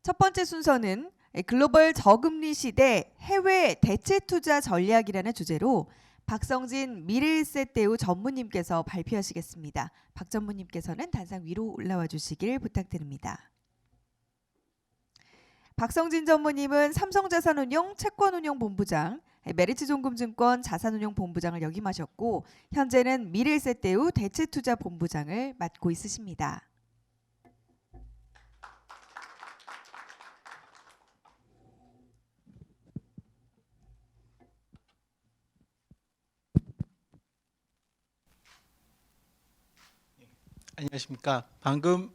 첫 번째 순서는 글로벌 저금리 시대 해외 대체 투자 전략이라는 주제로 박성진 미래에셋대우 전무님께서 발표하시겠습니다. 박 전무님께서는 단상 위로 올라와 주시길 부탁드립니다. 박성진 전무님은 삼성자산운용 채권운용본부장, 메리츠종금증권 자산운용본부장을 역임하셨고 현재는 미래에셋대우 대체투자본부장을 맡고 있으십니다. 안녕하십니까. 방금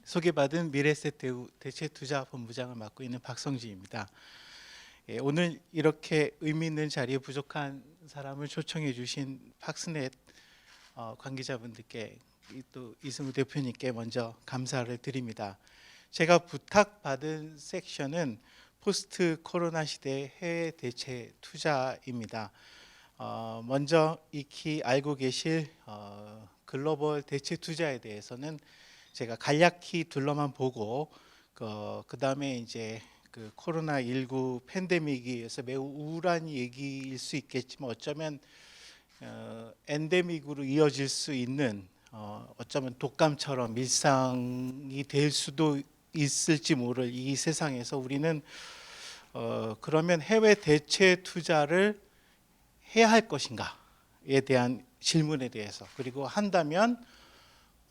소개받은 미래에셋대우 대체투자본부장을 맡고 있는 박성진입니다. 오늘 이렇게 의미 있는 자리에 부족한 사람을 초청해 주신 팍스넷 관계자분들께 또 이승우 대표님께 먼저 감사를 드립니다. 제가 부탁받은 섹션은 포스트 코로나 시대 해외 대체 투자입니다. 먼저 익히 알고 계실 글로벌 대체 투자에 대해서는 제가 간략히 둘러만 보고 그 다음에 이제 그 코로나19 팬데믹에 의해서 매우 우울한 얘기일 수 있겠지만 어쩌면 엔데믹으로 이어질 수 있는 어쩌면 독감처럼 일상이 될 수도 있을지 모를 이 세상에서 우리는 그러면 해외 대체 투자를 해야 할 것인가에 대한 질문에 대해서, 그리고 한다면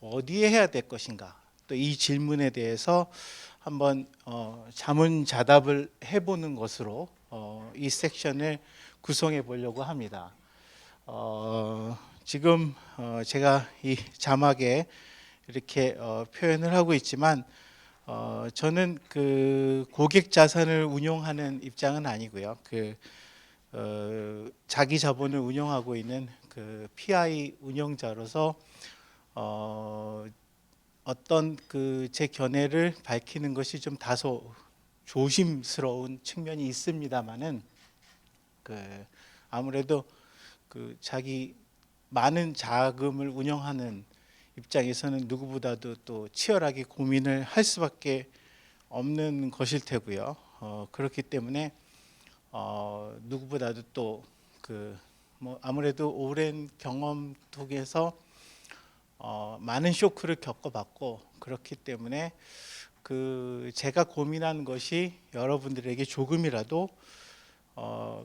어디에 해야 될 것인가, 또 이 질문에 대해서 한번 자문자답을 해보는 것으로 이 섹션을 구성해 보려고 합니다. 지금 제가 이 자막에 이렇게 표현을 하고 있지만 저는 그 고객 자산을 운용하는 입장은 아니고요. 자기 자본을 운영하고 있는 그 PI 운영자로서 어떤 그 제 견해를 밝히는 것이 좀 다소 조심스러운 측면이 있습니다만은 아무래도 그 자기 많은 자금을 운영하는 입장에서는 누구보다도 또 치열하게 고민을 할 수밖에 없는 것일 테고요. 그렇기 때문에 누구보다도 또 뭐 아무래도 오랜 경험 속에서 많은 쇼크를 겪어봤고, 그렇기 때문에 제가 고민하는 것이 여러분들에게 조금이라도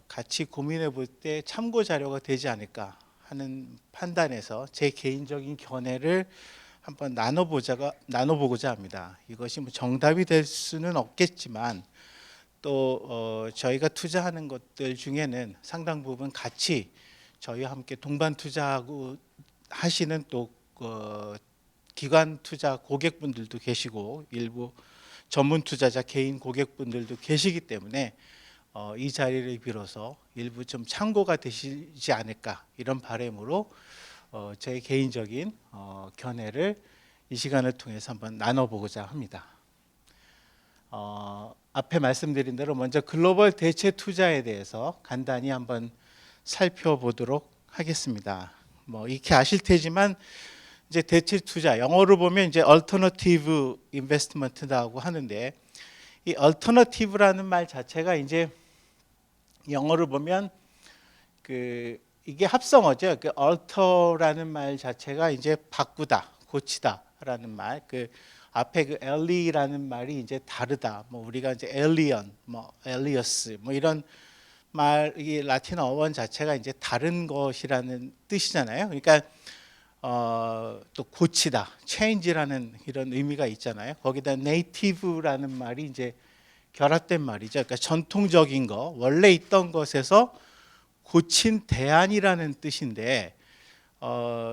같이 고민해 볼 때 참고 자료가 되지 않을까 하는 판단에서 제 개인적인 견해를 한번 나눠보고자 합니다. 이것이 뭐 정답이 될 수는 없겠지만 또 저희가 투자하는 것들 중에는 상당 부분 같이 저희와 함께 동반 투자하고 하시는 또 기관 투자 고객분들도 계시고 일부 전문 투자자 개인 고객분들도 계시기 때문에 이 자리를 빌어서 일부 좀 참고가 되시지 않을까, 이런 바람으로 저의 개인적인 견해를 이 시간을 통해서 한번 나눠보고자 합니다. 앞에 말씀드린 대로 먼저 글로벌 대체 투자에 대해서 간단히 한번 살펴보도록 하겠습니다. 뭐 익히 아실 테지만 이제 대체 투자, 영어로 보면 이제 alternative investment라고 하는데, 이 alternative라는 말 자체가 이제 영어로 보면 이게 합성어죠. alter라는 말 자체가 이제 바꾸다, 고치다라는 말. 앞에 alie라는 말이 이제 다르다. 뭐 우리가 이제 alien, 뭐 alias, 뭐 이런 이 라틴어 어원 자체가 이제 다른 것이라는 뜻이잖아요. 그러니까 또 고치다, change라는 이런 의미가 있잖아요. 거기다 native라는 말이 이제 결합된 말이죠. 그러니까 전통적인 거, 원래 있던 것에서 고친 대안이라는 뜻인데,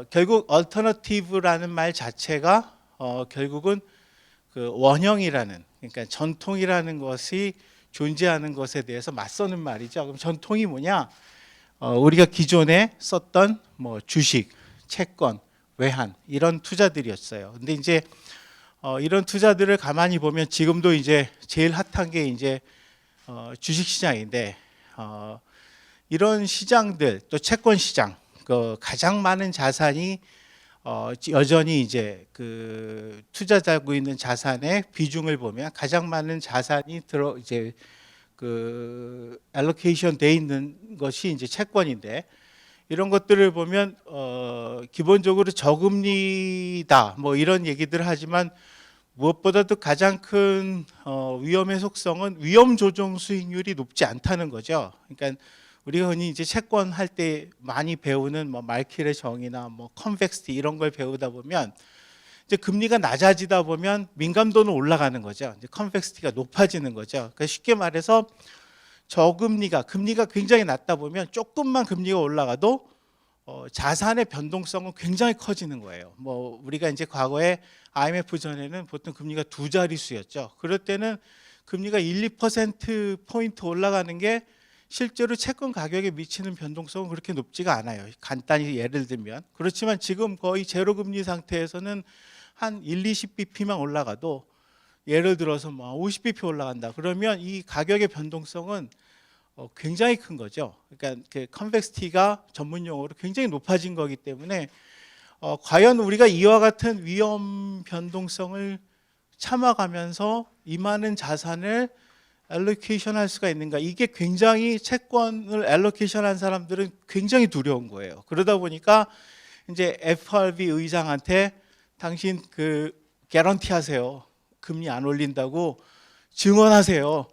결국 alternative라는 말 자체가 결국은 원형이라는, 그러니까 전통이라는 것이 존재하는 것에 대해서 맞서는 말이죠. 그럼 전통이 뭐냐? 우리가 기존에 썼던 뭐 주식, 채권, 외환 이런 투자들이었어요. 근데 이제 이런 투자들을 가만히 보면 지금도 이제 제일 핫한 게 이제 주식 시장인데 이런 시장들 또 채권 시장 그 가장 많은 자산이 여전히 이제 그 투자하고 있는 자산의 비중을 보면 가장 많은 자산이 이제 그 알로케이션 돼 있는 것이 이제 채권인데 이런 것들을 보면 기본적으로 저금리다 뭐 이런 얘기들을 하지만 무엇보다도 가장 큰 위험의 속성은 위험 조정 수익률이 높지 않다는 거죠. 그러니까 우리가 흔히 이제 채권 할 때 많이 배우는 뭐 말킬의 정의나 뭐 컨벡시티 이런 걸 배우다 보면 이제 금리가 낮아지다 보면 민감도는 올라가는 거죠. 이제 컨벡시티가 높아지는 거죠. 그러니까 쉽게 말해서 금리가 굉장히 낮다 보면 조금만 금리가 올라가도 자산의 변동성은 굉장히 커지는 거예요. 뭐 우리가 이제 과거에 IMF 전에는 보통 금리가 두 자릿수였죠. 그럴 때는 금리가 1, 2% 포인트 올라가는 게 실제로 채권 가격에 미치는 변동성은 그렇게 높지가 않아요. 간단히 예를 들면. 그렇지만 지금 거의 제로 금리 상태에서는 한 1, 20bp만 올라가도 예를 들어서 뭐 50bp 올라간다. 그러면 이 가격의 변동성은 굉장히 큰 거죠. 그러니까 그 컨벡시티가 전문 용어로 굉장히 높아진 거기 때문에 과연 우리가 이와 같은 위험 변동성을 참아가면서 이 많은 자산을 알로케이션 할 수가 있는가? 이게 굉장히 채권을 알로케이션 한 사람들은 굉장히 두려운 거예요. 그러다 보니까 이제 FRB 의장한테 당신 그 개런티 하세요. 금리 안 올린다고 증언하세요.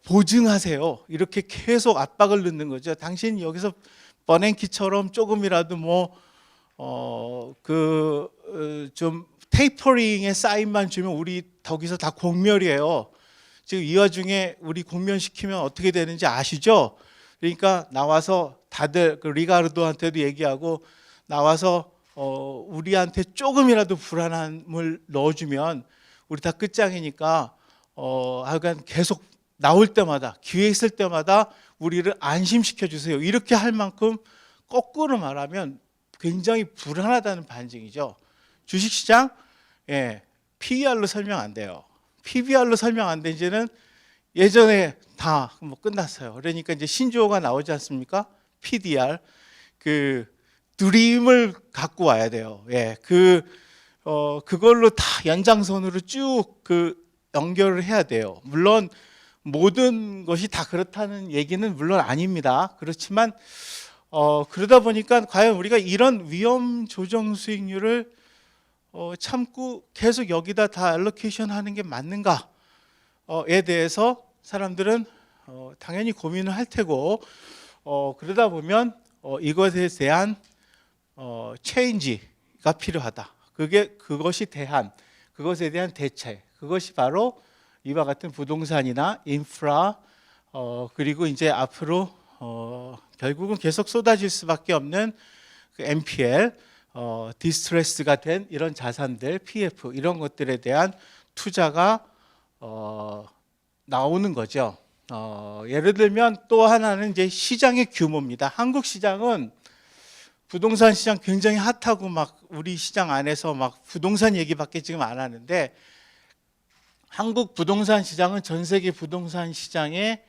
보증하세요. 이렇게 계속 압박을 넣는 거죠. 당신 여기서 버냉키처럼 조금이라도 좀 테이퍼링의 사인만 주면 우리 거기서 다 공멸이에요. 지금 이 와중에 우리 공면시키면 어떻게 되는지 아시죠? 그러니까 나와서 다들 그 리가르도한테도 얘기하고 나와서 우리한테 조금이라도 불안함을 넣어주면 우리 다 끝장이니까 하여간 계속 나올 때마다 기회 있을 때마다 우리를 안심시켜 주세요. 이렇게 할 만큼 거꾸로 말하면 굉장히 불안하다는 반증이죠. 주식시장 PER로 설명 안 돼요. PBR로 설명 안 되지는 예전에 다 뭐 끝났어요. 그러니까 이제 신조어가 나오지 않습니까? PDR 그 드림을 갖고 와야 돼요. 그걸로 다 연장선으로 쭉 그 연결을 해야 돼요. 물론 모든 것이 다 그렇다는 얘기는 물론 아닙니다. 그렇지만 그러다 보니까 과연 우리가 이런 위험 조정 수익률을 참고 계속 여기다 다 알로케이션 하는 게 맞는가에 대해서 사람들은 당연히 고민을 할 테고 그러다 보면 이것에 대한 체인지가 필요하다. 그것에 대한 대책. 그것이 바로 이와 같은 부동산이나 인프라 그리고 이제 앞으로 결국은 계속 쏟아질 수밖에 없는 그 NPL 디스트레스가 된 이런 자산들, PF 이런 것들에 대한 투자가 나오는 거죠. 예를 들면 또 하나는 이제 시장의 규모입니다. 한국 시장은 부동산 시장 굉장히 핫하고 막 우리 시장 안에서 막 부동산 얘기밖에 지금 안 하는데 한국 부동산 시장은 전 세계 부동산 시장의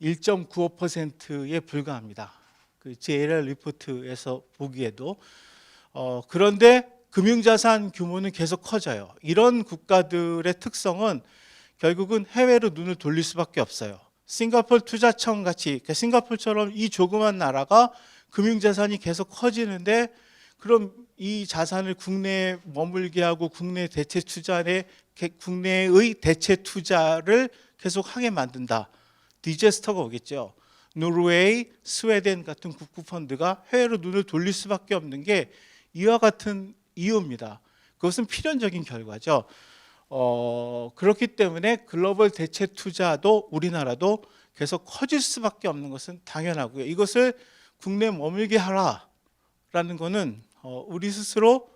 1.95%에 불과합니다. 그 JLL 리포트에서 보기에도 그런데 금융자산 규모는 계속 커져요. 이런 국가들의 특성은 결국은 해외로 눈을 돌릴 수밖에 없어요. 싱가포르 투자청 같이 그러니까 싱가포르처럼 이 조그만 나라가 금융자산이 계속 커지는데 그럼 이 자산을 국내에 머물게 하고 국내의 대체 투자를 계속 하게 만든다. 디제스터가 오겠죠. 노르웨이, 스웨덴 같은 국부 펀드가 해외로 눈을 돌릴 수밖에 없는 게 이와 같은 이유입니다. 그것은 필연적인 결과죠. 그렇기 때문에 글로벌 대체 투자도 우리나라도 계속 커질 수밖에 없는 것은 당연하고요. 이것을 국내에 머물게 하라라는 것은 우리 스스로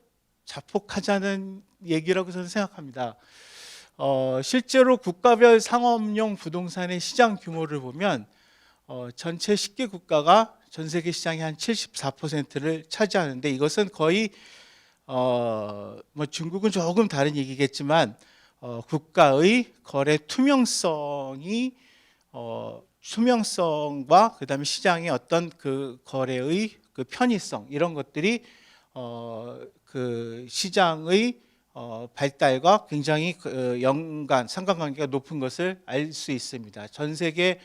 자폭하자는 얘기라고 저는 생각합니다. 실제로 국가별 상업용 부동산의 시장 규모를 보면 전체 10개 국가가 전 세계 시장의 한 74%를 차지하는데 이것은 거의 뭐 중국은 조금 다른 얘기겠지만 국가의 거래 투명성이 수명성과 그다음에 시장의 어떤 그 거래의 그 편의성 이런 것들이 그 시장의 발달과 굉장히 연관 상관관계가 높은 것을 알 수 있습니다. 전 세계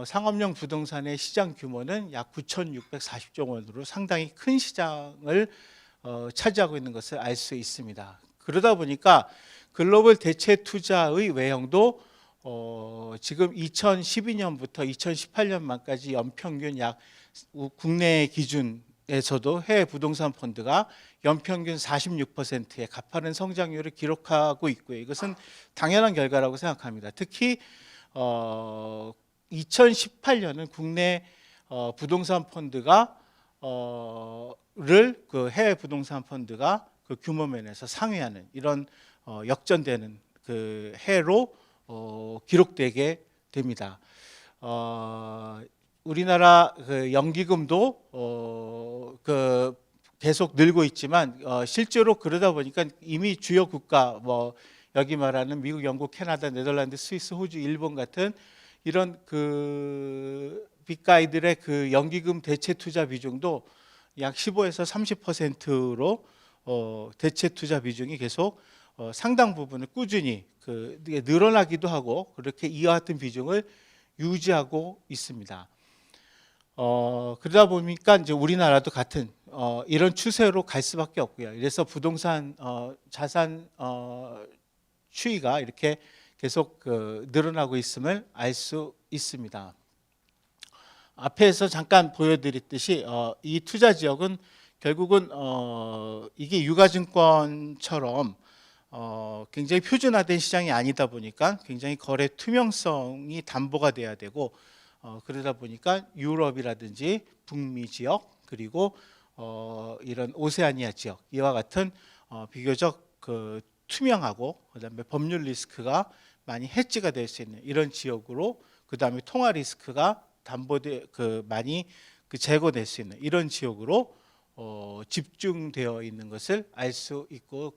상업용 부동산의 시장 규모는 약 9,640조 원으로 상당히 큰 시장을 차지하고 있는 것을 알 수 있습니다. 그러다 보니까 글로벌 대체 투자의 외형도 지금 2012년부터 2018년 말까지 연평균 약 국내 기준에서도 해외 부동산 펀드가 연평균 46%의 가파른 성장률을 기록하고 있고요. 이것은 당연한 결과라고 생각합니다. 특히 2018년은 국내 부동산 펀드가 그 해외 부동산 펀드가 그 규모 면에서 상회하는 이런 역전되는 그 해로 기록되게 됩니다. 우리나라 그 연기금도 그 계속 늘고 있지만 실제로 그러다 보니까 이미 주요 국가 뭐 여기 말하는 미국, 영국, 캐나다, 네덜란드, 스위스, 호주, 일본 같은 이런 그 빅가이들의 그 연기금 대체 투자 비중도 약 15에서 30%로 대체 투자 비중이 계속 상당 부분을 꾸준히 그 늘어나기도 하고 그렇게 이와 같은 비중을 유지하고 있습니다. 그러다 보니까 이제 우리나라도 같은 이런 추세로 갈 수밖에 없고요. 그래서 부동산 자산 추이가 이렇게 계속 늘어나고 있음을 알 수 있습니다. 앞에서 잠깐 보여드렸듯이 이 투자 지역은 결국은 이게 유가증권처럼 굉장히 표준화된 시장이 아니다 보니까 굉장히 거래 투명성이 담보가 돼야 되고 그러다 보니까 유럽이라든지 북미 지역 그리고 이런 오세아니아 지역 이와 같은 비교적 그 투명하고 그다음에 법률 리스크가 많이 해지가 될 수 있는 이런 지역으로 그다음에 통화 리스크가 담보돼 그 많이 그 제거될 수 있는 이런 지역으로 집중되어 있는 것을 알 수 있고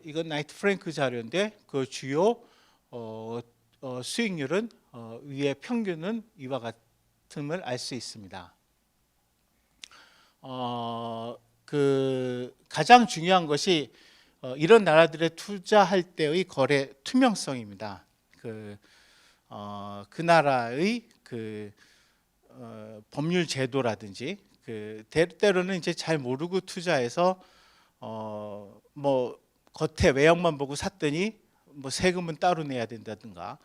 이건 나이트 프랭크 자료인데 그 주요 수익률은 위의 평균은 이와 같음을 알 수 있습니다. 그 가장 중요한 것이 이런 나라들의 투자할 때의 거래 투명성입니다. 그 나라의 그 법률 제도라든지 그 때로는 이제 잘 모르고 투자해서 뭐 겉에 외형만 보고 샀더니 뭐 세금은 따로 내야 된다든가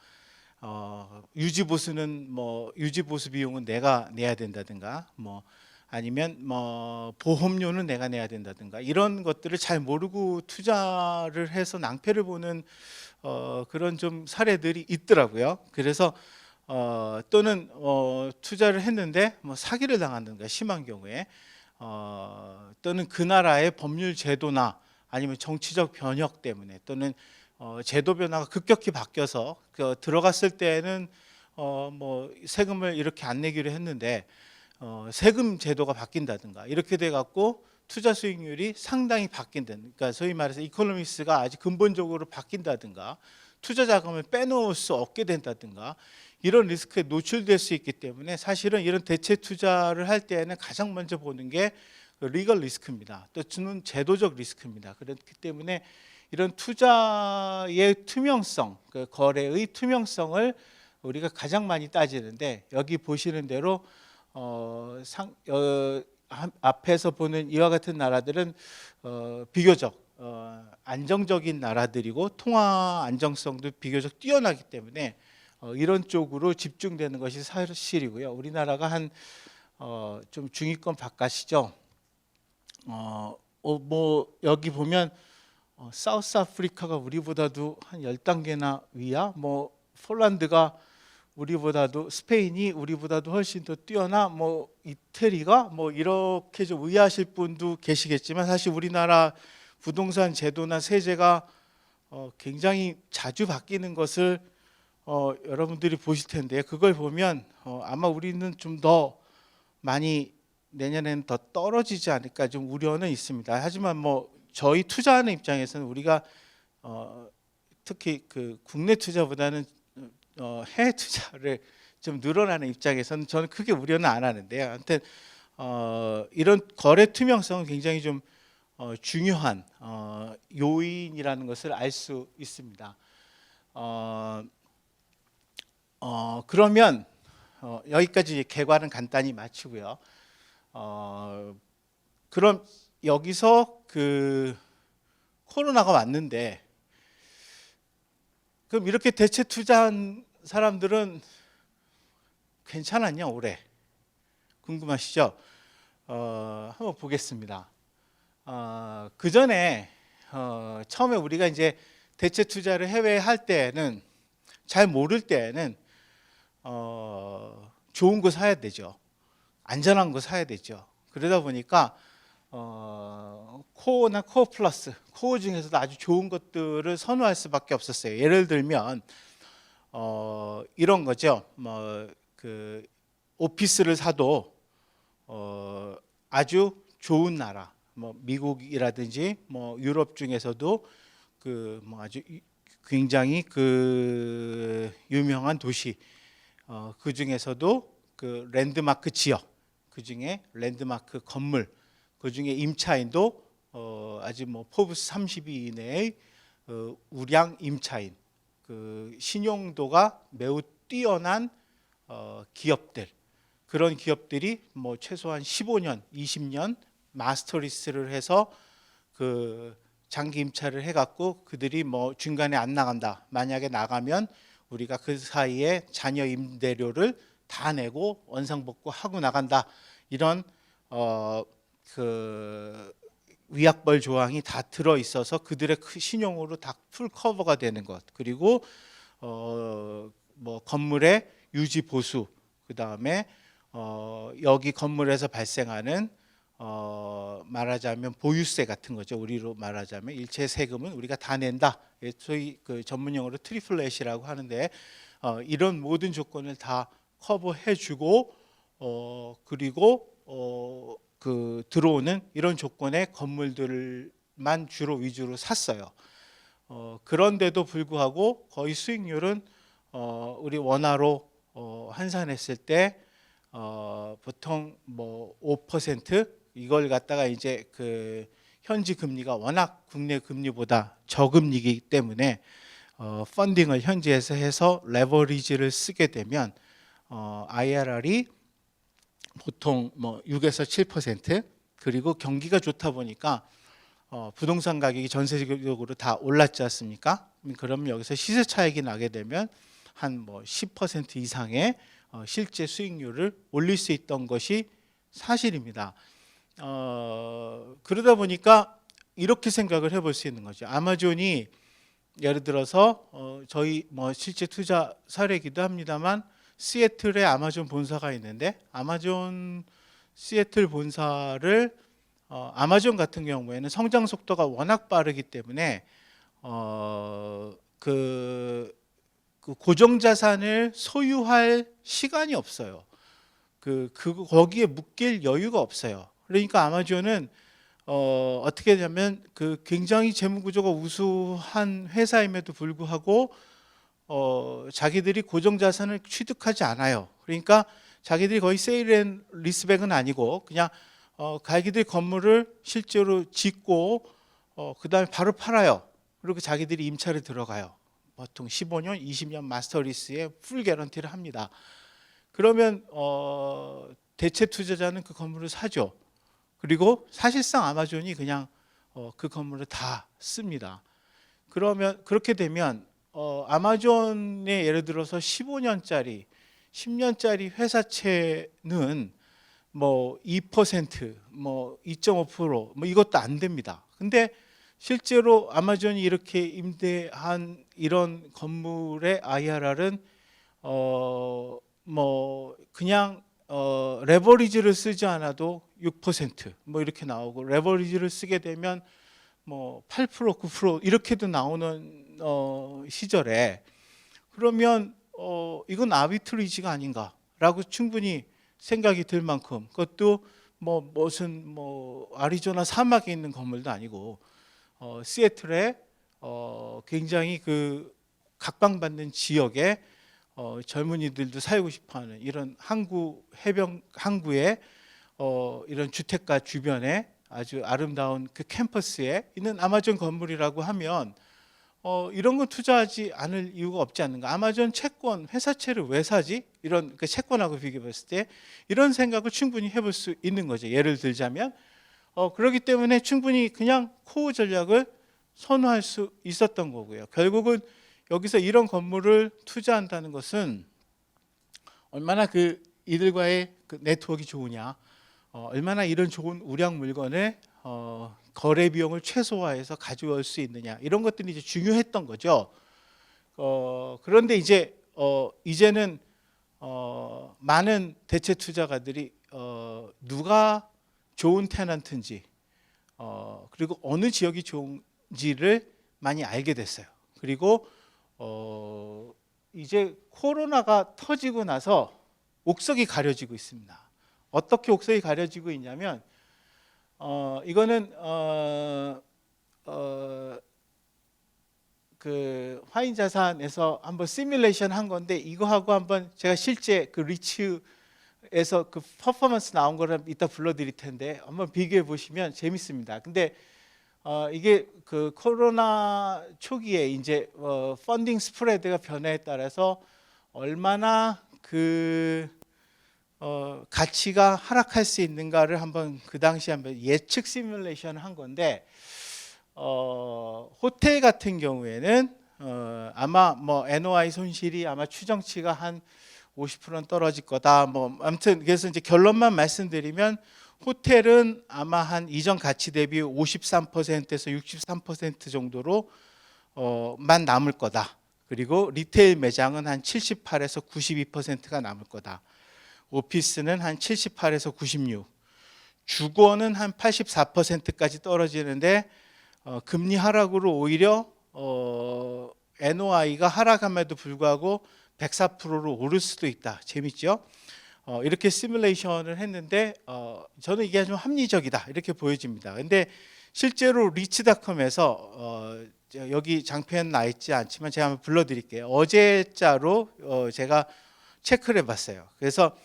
유지보수는 뭐 유지보수 비용은 내가 내야 된다든가 뭐 아니면 뭐 보험료는 내가 내야 된다든가 이런 것들을 잘 모르고 투자를 해서 낭패를 보는 그런 좀 사례들이 있더라고요. 그래서 또는 투자를 했는데 뭐 사기를 당한다든가 심한 경우에 또는 그 나라의 법률 제도나 아니면 정치적 변혁 때문에 또는 제도 변화가 급격히 바뀌어서 들어갔을 때는 뭐 세금을 이렇게 안 내기로 했는데 세금 제도가 바뀐다든가 이렇게 돼 갖고 투자 수익률이 상당히 바뀐다는 그러니까 소위 말해서 이코노미스가 아주 근본적으로 바뀐다든가 투자 자금을 빼놓을 수 없게 된다든가 이런 리스크에 노출될 수 있기 때문에 사실은 이런 대체 투자를 할 때에는 가장 먼저 보는 게 리걸 리스크입니다. 또 주는 제도적 리스크입니다. 그렇기 때문에 이런 투자의 투명성, 그 거래의 투명성을 우리가 가장 많이 따지는데 여기 보시는 대로 앞에서 보는 이와 같은 나라들은 비교적 안정적인 나라들이고 통화 안정성도 비교적 뛰어나기 때문에 이런 쪽으로 집중되는 것이 사실이고요. 우리나라가 한 좀 중위권 바깥이죠. 뭐 여기 보면 사우스 아프리카가 우리보다도 한 10단계나 위야. 뭐 폴란드가 우리보다도 스페인이 우리보다도 훨씬 더 뛰어나 뭐 이태리가 뭐 이렇게 좀 의아하실 분도 계시겠지만 사실 우리나라 부동산 제도나 세제가 굉장히 자주 바뀌는 것을 여러분들이 보실 텐데 그걸 보면 아마 우리는 좀 더 많이 내년에는 더 떨어지지 않을까 좀 우려는 있습니다. 하지만 뭐 저희 투자하는 입장에서는 우리가 특히 그 국내 투자보다는 해외 투자를 좀 늘어나는 입장에서는 저는 크게 우려는 안 하는데요. 아무튼 이런 거래 투명성은 굉장히 좀 중요한 요인이라는 것을 알 수 있습니다. 그러면 여기까지 개괄은 간단히 마치고요. 그럼 여기서 그 코로나가 왔는데 그럼 이렇게 대체 투자한 사람들은 괜찮았냐 올해? 궁금하시죠? 한번 보겠습니다. 그 전에 처음에 우리가 이제 대체 투자를 해외에 할 때는 잘 모를 때는 좋은 거 사야 되죠. 안전한 거 사야 되죠. 그러다 보니까 코어나 코어 플러스, 코어 중에서도 아주 좋은 것들을 선호할 수밖에 없었어요. 예를 들면 이런 거죠. 뭐 그 오피스를 사도 아주 좋은 나라, 뭐 미국이라든지 뭐 유럽 중에서도 그 뭐 아주 굉장히 그 유명한 도시, 그 중에서도 그 랜드마크 지역, 그 중에 랜드마크 건물, 그 중에 임차인도 아직 뭐 포브스 30위 이내의 우량 임차인, 그 신용도가 매우 뛰어난 기업들, 그런 기업들이 뭐 최소한 15년, 20년 마스터 리스를 해서 그 장기 임차를 해갖고 그들이 뭐 중간에 안 나간다. 만약에 나가면 우리가 그 사이에 자녀 임대료를 다 내고 원상복구 하고 나간다. 이런 그 위약벌 조항이 다 들어 있어서 그들의 신용으로 다 풀 커버가 되는 것. 그리고 뭐 건물의 유지 보수, 그다음에 여기 건물에서 발생하는 말하자면 보유세 같은 거죠. 우리로 말하자면 일체 세금은 우리가 다 낸다. 소위 그 전문용어로 트리플렛이라고 하는데 이런 모든 조건을 다 커버해주고 그리고 그 들어오는 이런 조건의 건물들만 주로 위주로 샀어요. 그런데도 불구하고 거의 수익률은 우리 원화로 환산했을 때 보통 뭐 5% 이걸 갖다가 이제 그 현지 금리가 워낙 국내 금리보다 저금리이기 때문에 펀딩을 현지에서 해서 레버리지를 쓰게 되면 IRR이 보통 뭐 6에서 7%, 그리고 경기가 좋다 보니까 부동산 가격이 전 세계적으로 다 올랐지 않습니까? 그러면 여기서 시세 차익이 나게 되면 한 뭐 10% 이상의 실제 수익률을 올릴 수 있던 것이 사실입니다. 그러다 보니까 이렇게 생각을 해볼 수 있는 거죠. 아마존이 예를 들어서 저희 뭐 실제 투자 사례이기도 합니다만 시애틀에 아마존 본사가 있는데 아마존 시애틀 본사를 아마존 같은 경우에는 성장 속도가 워낙 빠르기 때문에 그 고정 자산을 소유할 시간이 없어요. 거기에 묶일 여유가 없어요. 그러니까 아마존은 어떻게 되냐면 그 굉장히 재무 구조가 우수한 회사임에도 불구하고 자기들이 고정 자산을 취득하지 않아요. 그러니까 자기들이 거의 세일 앤 리스백은 아니고 그냥 자기들이 건물을 실제로 짓고 그다음에 바로 팔아요. 그리고 자기들이 임차를 들어가요. 보통 15년, 20년 마스터 리스에 풀 개런티를 합니다. 그러면 대체 투자자는 그 건물을 사죠. 그리고 사실상 아마존이 그냥 그 건물을 다 씁니다. 그러면 그렇게 되면 아마존의 예를 들어서 15년짜리, 10년짜리 회사채는 뭐 2%, 뭐 2.5%, 뭐 이것도 안 됩니다. 근데 실제로 아마존이 이렇게 임대한 이런 건물의 IRR은 뭐 그냥 레버리지를 쓰지 않아도 6%뭐 이렇게 나오고, 레버리지를 쓰게 되면 뭐 8%, 9% 이렇게도 나오는 시절에, 그러면 이건 아비트리지가 아닌가라고 충분히 생각이 들 만큼, 그것도 뭐 무슨 뭐 아리조나 사막에 있는 건물도 아니고 시애틀에 굉장히 그 각광받는 지역에 젊은이들도 살고 싶어하는 이런 항구의 이런 주택가 주변에 아주 아름다운 그 캠퍼스에 있는 아마존 건물이라고 하면 이런 건 투자하지 않을 이유가 없지 않는가. 아마존 채권 회사채를 왜 사지? 이런 그 채권하고 비교해 봤을 때 이런 생각을 충분히 해볼 수 있는 거죠. 예를 들자면 그렇기 때문에 충분히 그냥 코어 전략을 선호할 수 있었던 거고요. 결국은 여기서 이런 건물을 투자한다는 것은 얼마나 그 이들과의 그 네트워크가 좋으냐, 얼마나 이런 좋은 우량 물건을 거래 비용을 최소화해서 가져올 수 있느냐, 이런 것들이 이제 중요했던 거죠. 그런데 이제는 많은 대체 투자가들이 누가 좋은 테넌트인지 그리고 어느 지역이 좋은지를 많이 알게 됐어요. 그리고 이제 코로나가 터지고 나서 옥석이 가려지고 있습니다. 어떻게 옥석이 가려지고 있냐면 이거는 그 화인자산에서 한번 시뮬레이션 한 건데 이거하고 한번 제가 실제 그 리츠에서 그 퍼포먼스 나온 거를 이따 불러드릴 텐데 한번 비교해 보시면 재밌습니다. 근데 이게 그 코로나 초기에 이제 펀딩 스프레드가 변화에 따라서 얼마나 그 가치가 하락할 수 있는가를 한번 그 당시 한번 예측 시뮬레이션 한 건데 호텔 같은 경우에는 아마 뭐 NOI 손실이 아마 추정치가 한 50%는 떨어질 거다. 뭐 아무튼 그래서 이제 결론만 말씀드리면 호텔은 아마 한 이전 가치 대비 53%에서 63% 정도로 만 남을 거다. 그리고 리테일 매장은 한 78에서 92%가 남을 거다. 오피스는 한 78에서 96, 주거는 한 84%까지 떨어지는데 금리 하락으로 오히려 NOI가 하락함에도 불구하고 104%로 오를 수도 있다. 재밌죠? 이렇게 시뮬레이션을 했는데 저는 이게 좀 합리적이다 이렇게 보여집니다. 근데 실제로 리츠닷컴에서 여기 장편 나 있지 않지만 제가 한번 불러드릴게요. 어제자로 제가 체크를 해봤어요. 그래서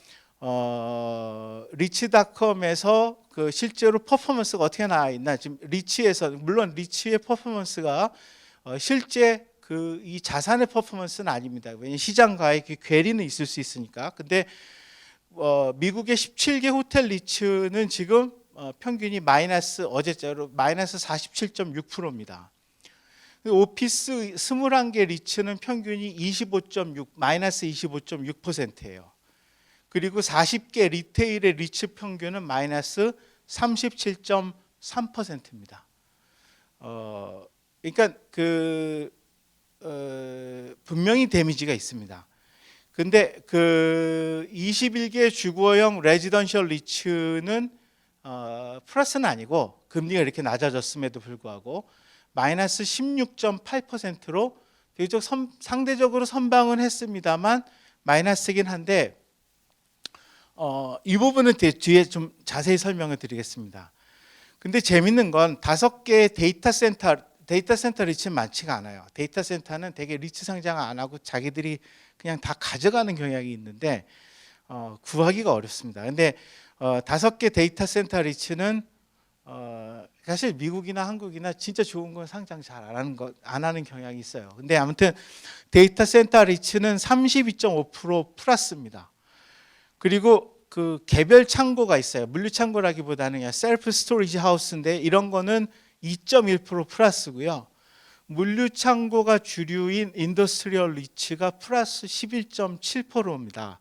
리츠닷컴에서 그 실제로 퍼포먼스가 어떻게 나와 있나, 지금 리츠에서 물론 리츠의 퍼포먼스가 실제 그 이 자산의 퍼포먼스는 아닙니다. 왜냐하면 시장과의 그 괴리는 있을 수 있으니까. 근데 미국의 17개 호텔 리츠는 지금 평균이 마이너스, 어제자로 마이너스 47.6%입니다. 오피스 21개 리츠는 평균이 25.6, 마이너스 25.6%예요. 그리고 40개 리테일의 리츠 평균은 마이너스 37.3%입니다. 그러니까 분명히 데미지가 있습니다. 근데 그 21개 주거형 레지던셜 리츠는 플러스는 아니고 금리가 이렇게 낮아졌음에도 불구하고 마이너스 16.8%로 비교적 상대적으로 선방은 했습니다만 마이너스이긴 한데 이 부분은 뒤에 좀 자세히 설명을 드리겠습니다. 근데 재밌는 건 5개의 데이터 센터 리츠는 많지가 않아요. 데이터 센터는 되게 리츠 상장 안 하고 자기들이 그냥 다 가져가는 경향이 있는데 구하기가 어렵습니다. 근데 5개 데이터 센터 리츠는 사실 미국이나 한국이나 진짜 좋은 건 상장 잘 안 하는 경향이 있어요. 근데 아무튼 데이터 센터 리츠는 32.5% 플러스입니다. 그리고 그 개별 창고가 있어요. 물류 창고라기보다는 그냥 셀프 스토리지 하우스인데 이런 거는 2.1% 플러스고요. 물류 창고가 주류인 인더스트리얼 리츠가 플러스 11.7%입니다.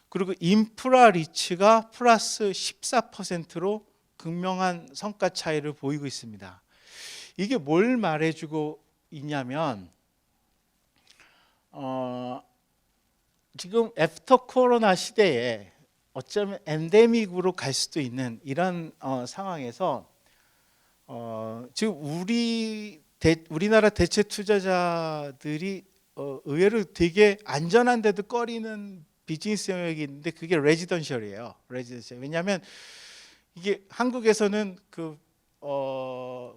그리고 인프라 리츠가 플러스 14%로 극명한 성과 차이를 보이고 있습니다. 이게 뭘 말해주고 있냐면 지금 애프터 코로나 시대에 어쩌면 엔데믹으로 갈 수도 있는 이런 상황에서 지금 우리나라 대체 투자자들이 의외로 되게 안전한데도 꺼리는 비즈니스 영역이 있는데 그게 레지던셜이에요. 레지던셜. 왜냐하면 이게 한국에서는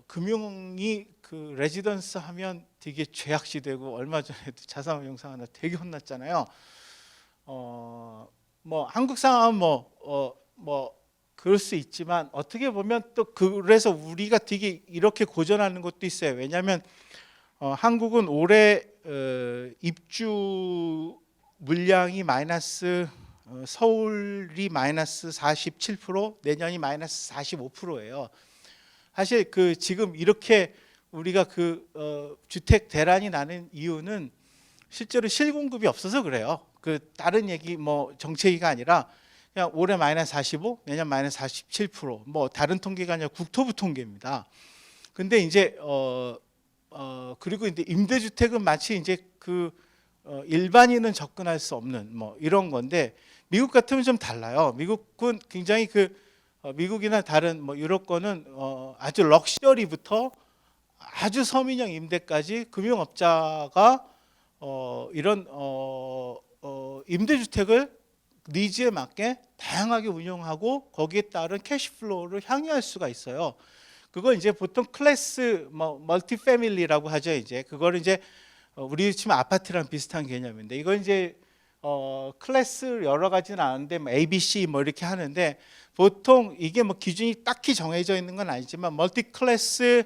금융이 그 레지던스 하면 되게 죄악시되고 얼마 전에도 자사몰 하나 되게 혼났잖아요. 뭐 한국 상황은 뭐 그럴 수 있지만 어떻게 보면 또 그래서 우리가 되게 이렇게 고전하는 것도 있어요. 왜냐하면 한국은 올해 입주 물량이 마이너스, 서울이 마이너스 47%, 내년이 마이너스 45%예요. 사실 그 지금 이렇게 우리가 주택 대란이 나는 이유는 실제로 실공급이 없어서 그래요. 그 다른 얘기 뭐 정책이가 아니라 그냥 올해 마이너스 45, 내년 마이너스 47%, 뭐 다른 통계가 아니라 국토부 통계입니다. 근데 이제 그리고 이제 임대주택은 마치 이제 일반인은 접근할 수 없는 뭐 이런 건데, 미국 같으면 좀 달라요. 미국은 굉장히 미국이나 다른 뭐 유럽권은 아주 럭셔리부터 아주 서민형 임대까지 금융업자가 이런 임대주택을 니즈에 맞게 다양하게 운영하고 거기에 따른 캐시플로우를 향유할 수가 있어요. 그걸 이제 보통 클래스 멀티 패밀리라고 하죠. 이제 그거를 이제 우리 치면 아파트랑 비슷한 개념인데, 이걸 이제 클래스 여러 가지는 아는데 뭐 A, B, C 뭐 이렇게 하는데, 보통 이게 뭐 기준이 딱히 정해져 있는 건 아니지만 멀티 클래스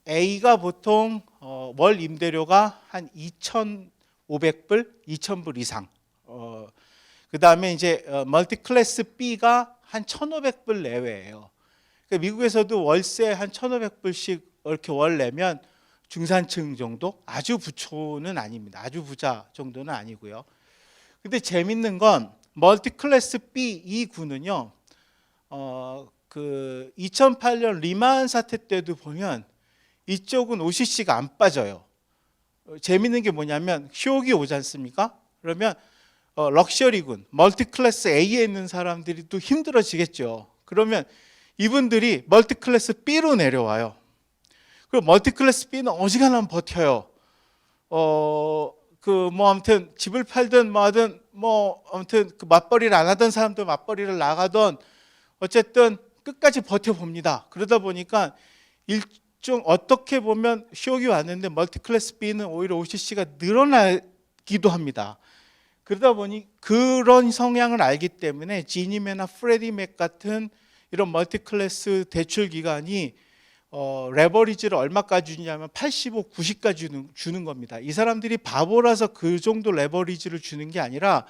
A가 보통 월 임대료가 한 2,500불, 2,000불 이상. 그 다음에 이제 멀티 클래스 B가 한 1,500불 내외예요. 그러니까 미국에서도 월세 한 1,500불씩 이렇게 월 내면 중산층 정도, 아주 부초는 아닙니다. 아주 부자 정도는 아니고요. 근데 재밌는 건 멀티 클래스 B 이 구는요, 2008년 리만 사태 때도 보면 이쪽은 OCC가 안 빠져요. 재밌는 게 뭐냐면 쇼기 오지 않습니까? 그러면 럭셔리군, 멀티 클래스 A에 있는 사람들이 또 힘들어지겠죠. 그러면 이분들이 멀티 클래스 B로 내려와요. 그리고 멀티 클래스 B는 어지간하면 버텨요. 뭐 아무튼 집을 팔든 뭐 하든 뭐 아무튼 맞벌이를 안 하던 사람도 맞벌이를 나가던 어쨌든 끝까지 버텨봅니다. 그러다 보니까 일종 어떻게 보면 쇼기 왔는데 멀티 클래스 B는 오히려 OCC가 늘어나기도 합니다. 그러다 보니 그런 성향을 알기 때문에 지니메나 프레디 맥 같은 이런 멀티 클래스 대출 기관이 레버리지를 얼마까지 주냐면 85, 90까지 주는 겁니다. 이 사람들이 바보라서 그 정도 레버리지를 주는 게 아니라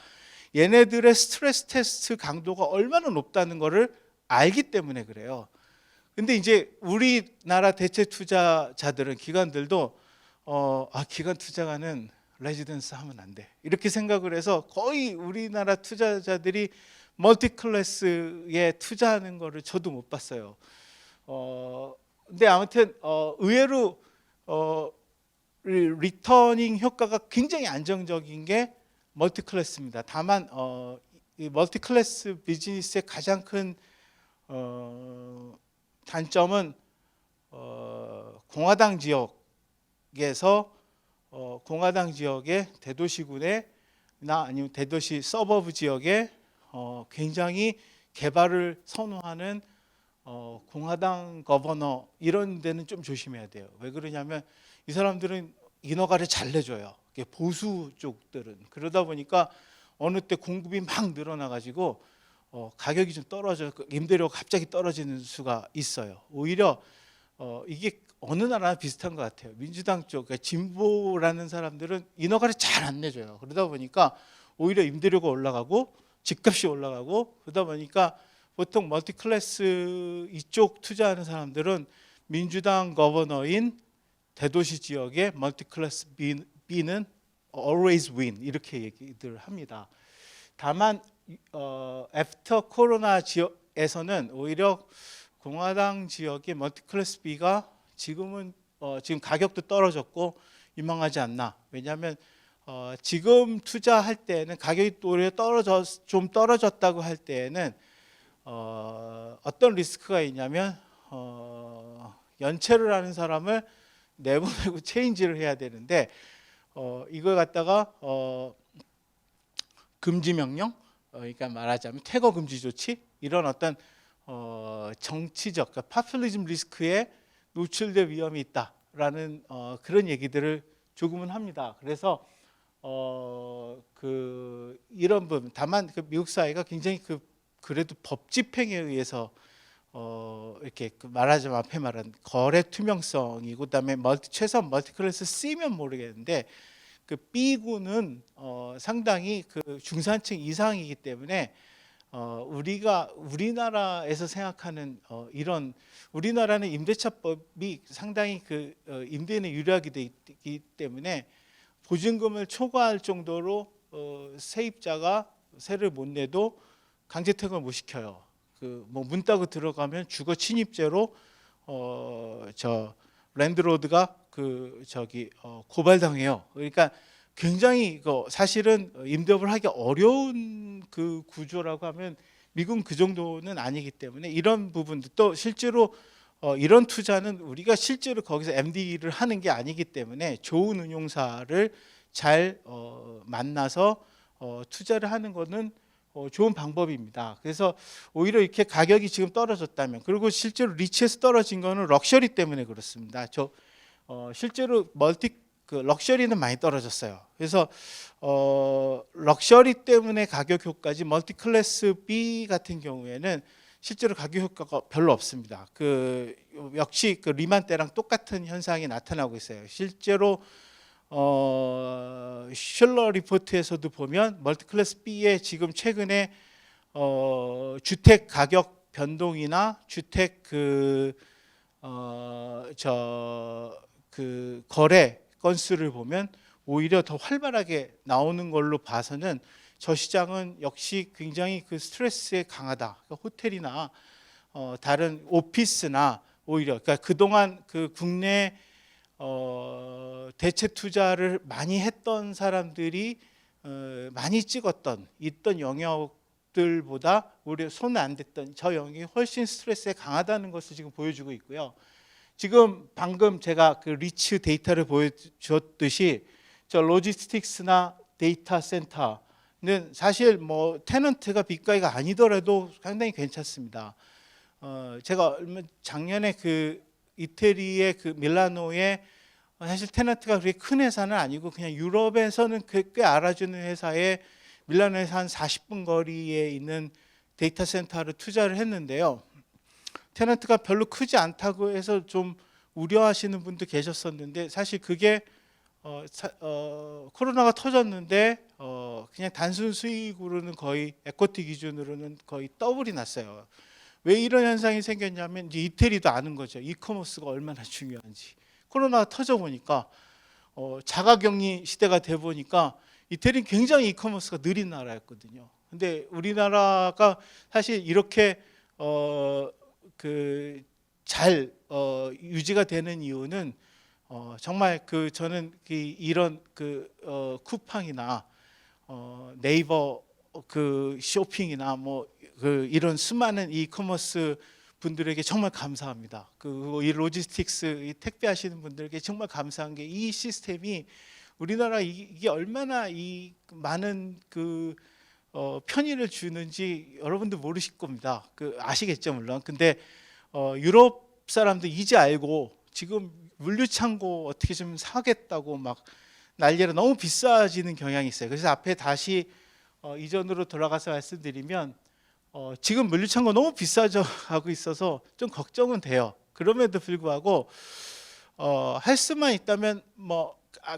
얘네들의 스트레스 테스트 강도가 얼마나 높다는 것을 알기 때문에 그래요. 근데 이제 우리나라 대체 투자자들은, 기관들도 기관 투자가는 레지던스 하면 안 돼, 이렇게 생각을 해서 거의 우리나라 투자자들이 멀티 클래스에 투자하는 거를 저도 못 봤어요. 근데 아무튼 의외로 리터닝 효과가 굉장히 안정적인 게 멀티 클래스입니다. 다만 이 멀티 클래스 비즈니스의 가장 큰 단점은 공화당 지역에서 공화당 지역의 대도시군에나 아니면 대도시 서버브 지역에 굉장히 개발을 선호하는 공화당 거버너 이런 데는 좀 조심해야 돼요. 왜 그러냐면 이 사람들은 인허가를 잘 내줘요. 보수 쪽들은. 그러다 보니까 어느 때 공급이 막 늘어나가지고 가격이 좀 떨어져, 임대료가 갑자기 떨어지는 수가 있어요. 오히려 이게 어느 나라나 비슷한 것 같아요. 민주당 쪽, 그러니까 진보라는 사람들은 인허가를 잘 안 내줘요. 그러다 보니까 오히려 임대료가 올라가고 집값이 올라가고, 그러다 보니까 보통 멀티 클래스 이쪽 투자하는 사람들은 민주당 거버너인 대도시 지역의 멀티 클래스 B는 always win 이렇게 얘기들 합니다. 다만 애프터 코로나 지역에서는 오히려 공화당 지역의 멀티 클래스 B가 지금 가격도 떨어졌고 유망하지 않나. 왜냐하면 지금 투자할 때는 가격이 오히려 좀 떨어졌다고 할 때에는 어떤 리스크가 있냐면 연체를 하는 사람을 내보내고 체인지를 해야 되는데 이걸 갖다가 금지 명령, 그러니까 말하자면 퇴거 금지 조치, 이런 어떤 정치적, 그러니까 파퓰리즘 리스크에 노출될 위험이 있다 라는 그런 얘기들을 조금은 합니다. 그래서 이런 부분, 다만 그 미국 사회가 굉장히 그래도 법 집행에 의해서 이렇게 말하자면 앞에 말한 거래 투명성이고, 그다음에 최소한 멀티클래스 C면 모르겠는데 그 B군은 상당히 그 중산층 이상이기 때문에 우리나라에서 생각하는 이런, 우리나라는 임대차법이 상당히 임대인에 유리하게 돼 있기 때문에 보증금을 초과할 정도로 세입자가 세를 못 내도 강제퇴근을 못 시켜요. 뭐 문 따고 들어가면 주거 침입죄로 랜드로드가 고발당해요. 그러니까 굉장히 사실은 임대업을 하기 어려운 그 구조라고 하면 미국은 그 정도는 아니기 때문에 이런 부분도 또 실제로 이런 투자는 우리가 실제로 거기서 MD를 하는 게 아니기 때문에 좋은 운용사를 잘 만나서 투자를 하는 것은 좋은 방법입니다. 그래서 오히려 이렇게 가격이 지금 떨어졌다면, 그리고 실제로 리츠에서 떨어진 거는 럭셔리 때문에 그렇습니다. 실제로 럭셔리는 많이 떨어졌어요. 그래서 럭셔리 때문에 가격 효과지 멀티클래스 B 같은 경우에는 실제로 가격 효과가 별로 없습니다. 역시 리만 때랑 똑같은 현상이 나타나고 있어요. 실제로 슐러 리포트에서도 보면 멀티클래스 B에 지금 최근에 주택 가격 변동이나 주택 거래 건수를 보면 오히려 더 활발하게 나오는 걸로 봐서는 저 시장은 역시 굉장히 스트레스에 강하다. 그러니까 호텔이나 다른 오피스나 오히려 그동안 국내 대체 투자를 많이 했던 사람들이 많이 있던 영역들보다 오히려 손 안 댔던 저 영역이 훨씬 스트레스에 강하다는 것을 지금 보여주고 있고요. 지금 방금 제가 리츠 데이터를 보여줬듯이 저 로지스틱스나 데이터 센터는 사실 뭐 테넌트가 빅가이가 아니더라도 상당히 괜찮습니다. 제가 작년에 이태리의 밀라노에 사실 테넌트가 그렇게 큰 회사는 아니고 그냥 유럽에서는 꽤 알아주는 회사에 밀라노에서 한 40분 거리에 있는 데이터 센터를 투자를 했는데요. 테넌트가 별로 크지 않다고 해서 좀 우려하시는 분도 계셨었는데, 사실 그게 코로나가 터졌는데 그냥 단순 수익으로는 거의 에쿼티 기준으로는 거의 더블이 났어요. 왜 이런 현상이 생겼냐면 이제 이태리도 아는 거죠. 이커머스가 얼마나 중요한지. 코로나가 터져 보니까 자가격리 시대가 돼 보니까 이태리는 굉장히 이커머스가 느린 나라였거든요. 근데 우리나라가 사실 이렇게 잘 유지가 되는 이유는 정말 저는 이런 쿠팡이나 네이버 쇼핑이나 뭐 이런 수많은 이커머스 분들에게 정말 감사합니다. 이 로지스틱스 이 택배하시는 분들에게 정말 감사한 게 이 시스템이 우리나라 이게 얼마나 이 많은 편의를 주는지 여러분들 모르실 겁니다. 아시겠죠 물론. 근데 유럽 사람들 이제 알고 지금 물류창고 어떻게 좀 사겠다고 막 난리라 너무 비싸지는 경향이 있어요. 그래서 앞에 다시 이전으로 돌아가서 말씀드리면 지금 물류창고 너무 비싸져 가고 있어서 좀 걱정은 돼요. 그럼에도 불구하고 할 수만 있다면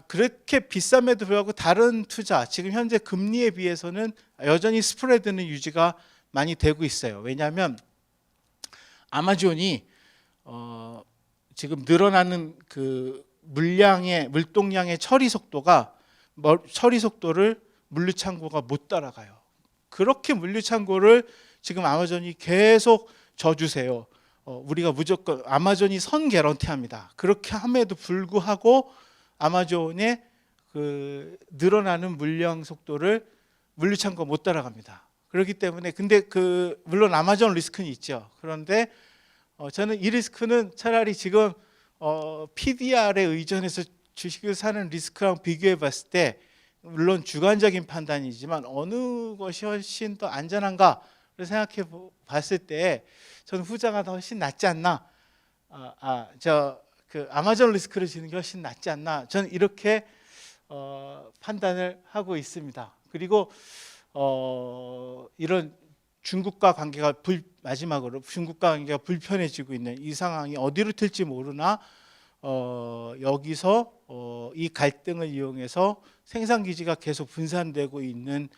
그렇게 비쌈에도 불구하고 다른 투자, 지금 현재 금리에 비해서는 여전히 스프레드는 유지가 많이 되고 있어요. 왜냐하면 아마존이 지금 늘어나는 물동량의 처리 속도를 물류창고가 못 따라가요. 그렇게 물류창고를 지금 아마존이 계속 져주세요. 우리가 무조건 아마존이 선 개런티합니다. 그렇게 함에도 불구하고 아마존의 늘어나는 물량 속도를 물류창고가 못 따라갑니다. 그렇기 때문에 근데 물론 아마존 리스크는 있죠. 그런데 저는 이 리스크는 차라리 지금 PDR에 의존해서 주식을 사는 리스크랑 비교해 봤을 때 물론 주관적인 판단이지만 어느 것이 훨씬 더 안전한가를 생각해 봤을 때 저는 후자가 더 훨씬 낫지 않나. 그 아마존 리스크를 지는 게 훨씬 낫지 않나, 저는 이렇게 판단을 하고 있습니다. 그리고 이런 중국과 관계가 마지막으로 중국과 관계가 불편해지고 있는 이 상황이 어디로 튈지 모르나 여기서 이 갈등을 이용해서 생산 기지가 계속 분산되고 있는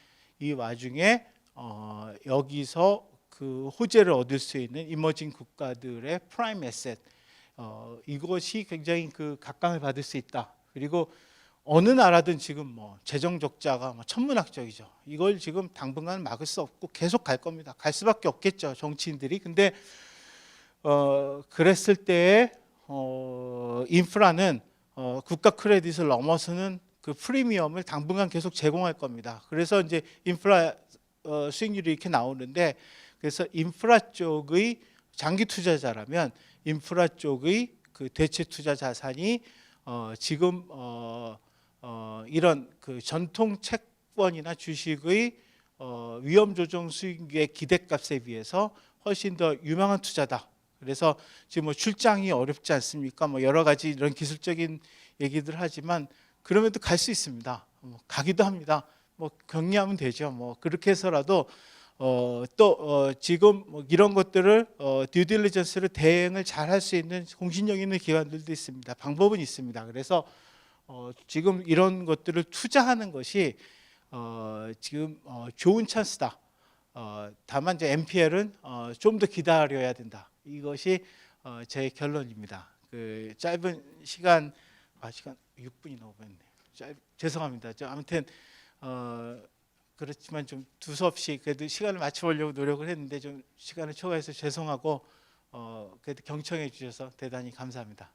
이 와중에 여기서 그 호재를 얻을 수 있는 이머징 국가들의 프라임 에셋, 이것이 굉장히 그 각광을 받을 수 있다. 그리고 어느 나라든 지금 뭐 재정 적자가 뭐 천문학적이죠. 이걸 지금 당분간 막을 수 없고 계속 갈 겁니다. 갈 수밖에 없겠죠, 정치인들이. 근데 그랬을 때에 인프라는 국가 크레딧을 넘어서는 그 프리미엄을 당분간 계속 제공할 겁니다. 그래서 이제 인프라 수익률이 이렇게 나오는데, 그래서 인프라 쪽의 장기 투자자라면 인프라 쪽의 그 대체 투자 자산이 지금 이런 그 전통 채권이나 주식의 위험 조정 수익의 기대값에 비해서 훨씬 더 유망한 투자다. 그래서 지금 뭐 출장이 어렵지 않습니까? 뭐 여러 가지 이런 기술적인 얘기들 하지만 그럼에도 갈 수 있습니다. 가기도 합니다. 뭐 격리하면 되죠. 뭐 그렇게 해서라도 또 지금 뭐 이런 것들을 듀딜리전스를 대응을 잘 할 수 있는 공신력 있는 기관들도 있습니다. 방법은 있습니다. 그래서 지금 이런 것들을 투자하는 것이 지금 좋은 찬스다. 다만 이제 NPL은 좀 더 기다려야 된다. 이것이 제 결론입니다. 그 짧은 시간, 시간 6분이 넘었네요. 죄송합니다. 아무튼 그렇지만 좀 두서없이 그래도 시간을 맞춰보려고 노력을 했는데 좀 시간을 초과해서 죄송하고 그래도 경청해 주셔서 대단히 감사합니다.